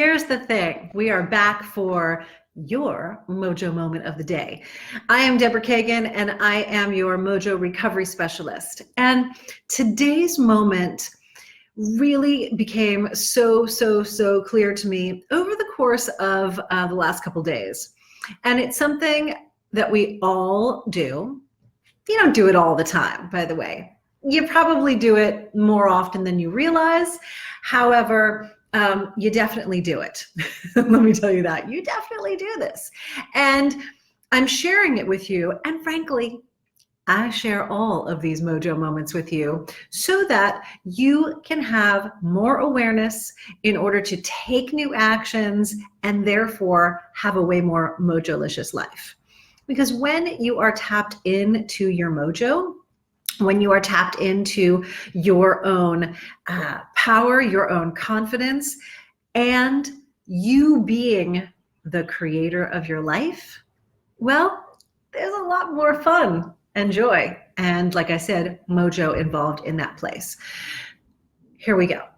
Here's the thing. We are back for your Mojo moment of the day. I am Deborah Kagan, and I am your Mojo recovery specialist. And today's moment really became so clear to me over the course of the last couple days. And it's something that we all do. You don't do it all the time, by the way. You probably do it more often than you realize. However, you definitely do it. Let me tell you that. You definitely do this. And I'm sharing it with you. And frankly, I share all of these Mojo moments with you so that you can have more awareness in order to take new actions and therefore have a way more mojolicious life. Because when you are tapped into your mojo, when you are tapped into your own power, your own confidence, and you being the creator of your life, well, there's a lot more fun and joy. And like I said, mojo involved in that place. Here we go.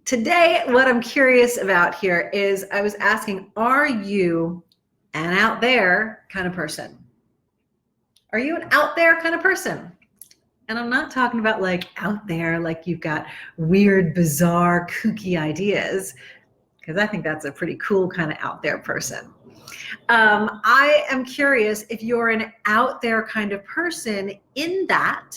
Today, what I'm curious about here is I was asking, are you an out there kind of person? Are you an out there kind of person? And I'm not talking about like out there, like you've got weird, bizarre, kooky ideas, because I think that's a pretty cool kind of out there person. I am curious if you're an out there kind of person in that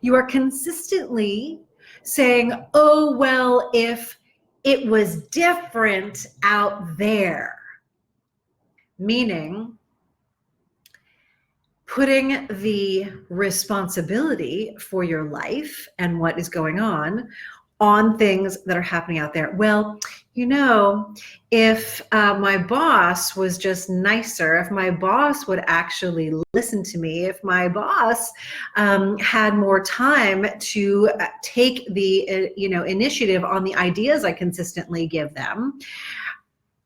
you are consistently saying, oh, well, if it was different out there, meaning putting the responsibility for your life and what is going on things that are happening out there. Well, you know, if my boss was just nicer, if my boss would actually listen to me, if my boss had more time to take the initiative on the ideas I consistently give them,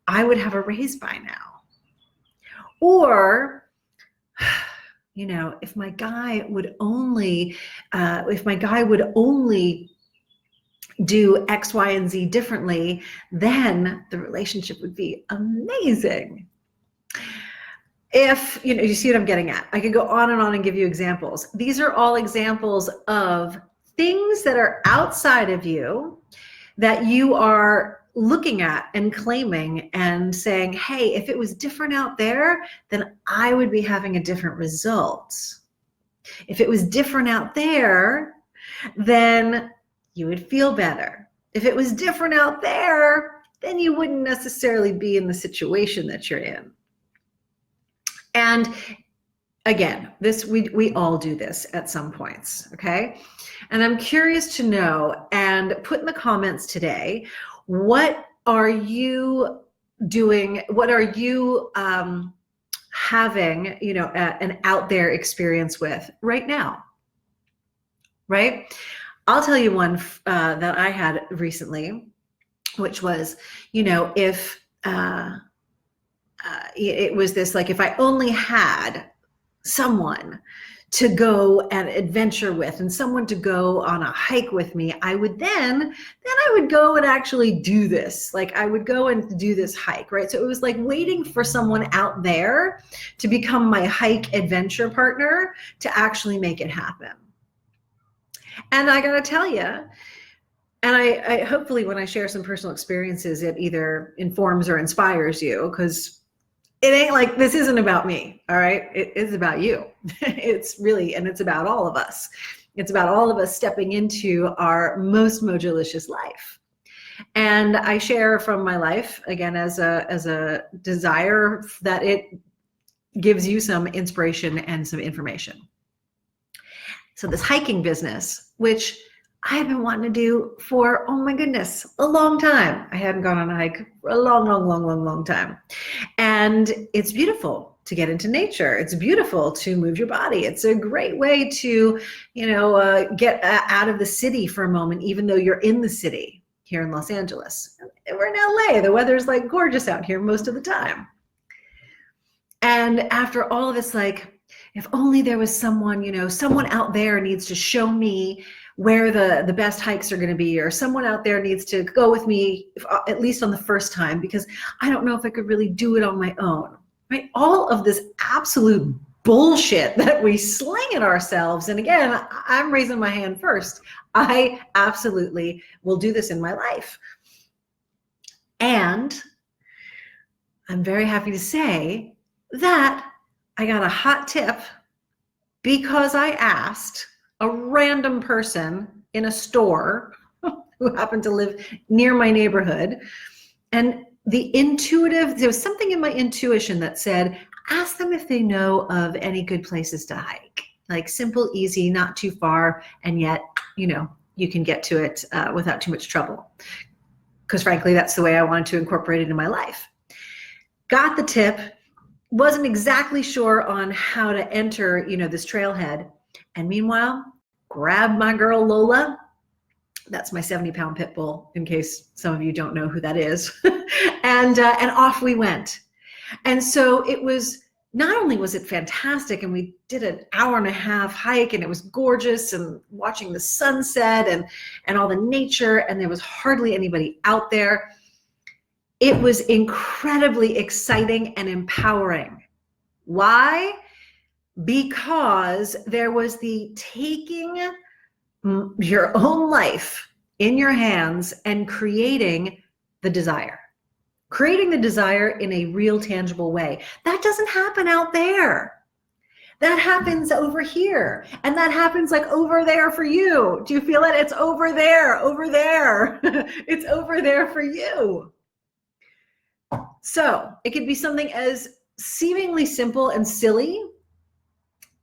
I would have a raise by now. Or if my guy would only do X, Y, and Z differently, then the relationship would be amazing. If, you see what I'm getting at? I could go on and give you examples. These are all examples of things that are outside of you that you are looking at and claiming and saying, hey, if it was different out there, then I would be having a different result. If it was different out there, then you would feel better. If it was different out there, then you wouldn't necessarily be in the situation that you're in. And again, we all do this at some points, okay? And I'm curious to know, and put in the comments today, what are you doing? What are you having, an out there experience with right now, right? I'll tell you one that I had recently, which was, if it was this, like, if I only had someone to go and adventure with and someone to go on a hike with me, I would then I would go and actually do this. Like, I would go and do this hike, right? So it was like waiting for someone out there to become my hike adventure partner to actually make it happen. And I gotta tell you, and I hopefully when I share some personal experiences, it either informs or inspires you, because it ain't like, this isn't about me, all right? It is about you. It's really, and it's about all of us. It's about all of us stepping into our most mojolicious life. And I share from my life, again, as a desire that it gives you some inspiration and some information. So this hiking business, which I have been wanting to do for, oh my goodness, a long time. I hadn't gone on a hike for a long time. And it's beautiful to get into nature. It's beautiful to move your body. It's a great way to, get out of the city for a moment, even though you're in the city here in Los Angeles. We're in LA. The weather's like gorgeous out here most of the time. And after all of this, like, if only there was someone, someone out there needs to show me where the best hikes are going to be, or someone out there needs to go with me, at least on the first time, because I don't know if I could really do it on my own, right? All of this absolute bullshit that we sling at ourselves. And again, I'm raising my hand first. I absolutely will do this in my life. And I'm very happy to say that I got a hot tip because I asked a random person in a store who happened to live near my neighborhood. And there was something in my intuition that said, ask them if they know of any good places to hike, like simple, easy, not too far, and yet, you can get to it without too much trouble. Because frankly, that's the way I wanted to incorporate it in my life. Got the tip, wasn't exactly sure on how to enter, this trailhead. And meanwhile, grabbed my girl Lola. That's my 70-pound pit bull, in case some of you don't know who that is. and off we went. And so it was, not only was it fantastic, and we did an 1.5 hour hike, and it was gorgeous, and watching the sunset and all the nature, and there was hardly anybody out there. It was incredibly exciting and empowering. Why? Because there was the taking your own life in your hands and creating the desire in a real, tangible way. That doesn't happen out there. That happens over here. And that happens like over there for you. Do you feel it? It's over there, over there. It's over there for you. So it could be something as seemingly simple and silly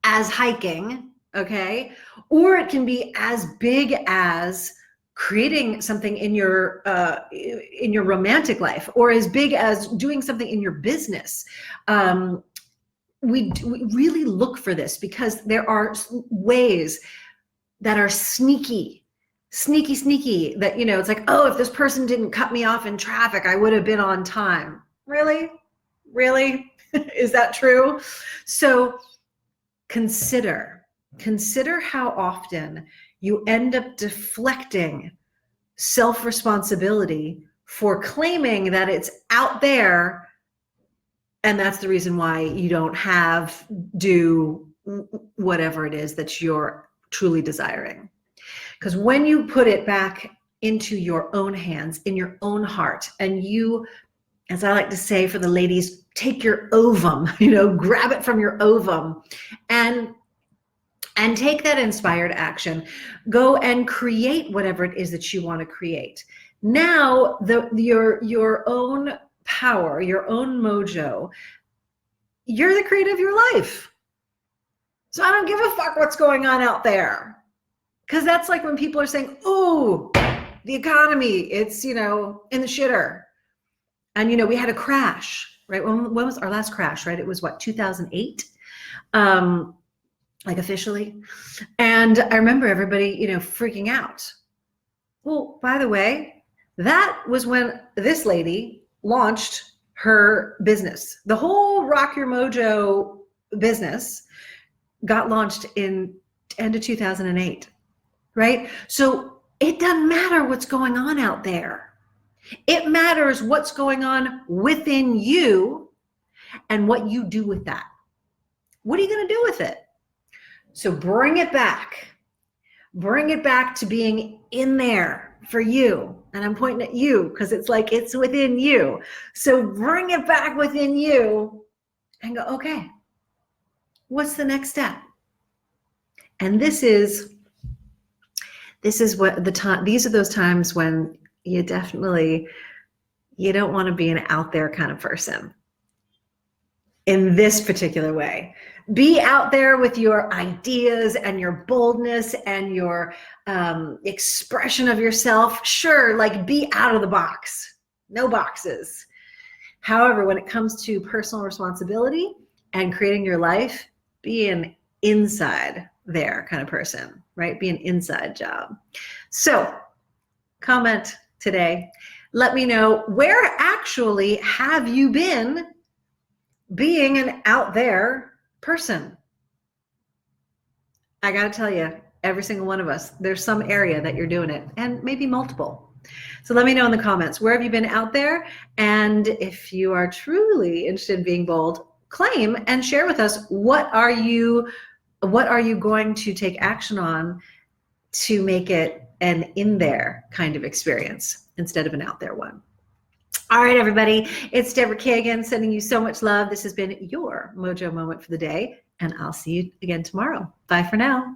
as hiking, okay? Or it can be as big as creating something in your romantic life, or as big as doing something in your business. We really look for this, because there are ways that are sneaky, that, it's like, oh, if this person didn't cut me off in traffic, I would have been on time. Really? Is that true? So consider how often you end up deflecting self-responsibility for claiming that it's out there, and that's the reason why you don't do whatever it is that you're truly desiring. Because when you put it back into your own hands, in your own heart, and you, as I like to say for the ladies, take your ovum, grab it from your ovum and take that inspired action, go and create whatever it is that you want to create. Now, your own power, your own mojo, you're the creator of your life. So I don't give a fuck what's going on out there. Because that's like when people are saying, oh, the economy, it's, in the shitter. And, we had a crash, right? When was our last crash, right? It was 2008? Like officially. And I remember everybody, freaking out. Well, by the way, that was when this lady launched her business. The whole Rock Your Mojo business got launched in end of 2008, right? So it doesn't matter what's going on out there. It matters what's going on within you and what you do with that. What are you going to do with it? So bring it back to being in there for you. And I'm pointing at you because it's like it's within you. So bring it back within you and go, okay, what's the next step? And this is what these are those times when you don't want to be an out there kind of person in this particular way. Be out there with your ideas and your boldness and your expression of yourself. Sure, like be out of the box, no boxes. However, when it comes to personal responsibility and creating your life, be an inside there kind of person, right? Be an inside job. So comment today. Let me know, where actually have you been being an out there person? I got to tell you, Every single one of us. There's some area that you're doing it, and maybe multiple. So let me know in the comments, where have you been out there? And if you are truly interested in being bold, claim and share with us, what are you going to take action on to make it an in there kind of experience instead of an out there one. All right, everybody, it's Deborah Kagan sending you so much love. This has been your Mojo Moment for the day, and I'll see you again tomorrow. Bye for now.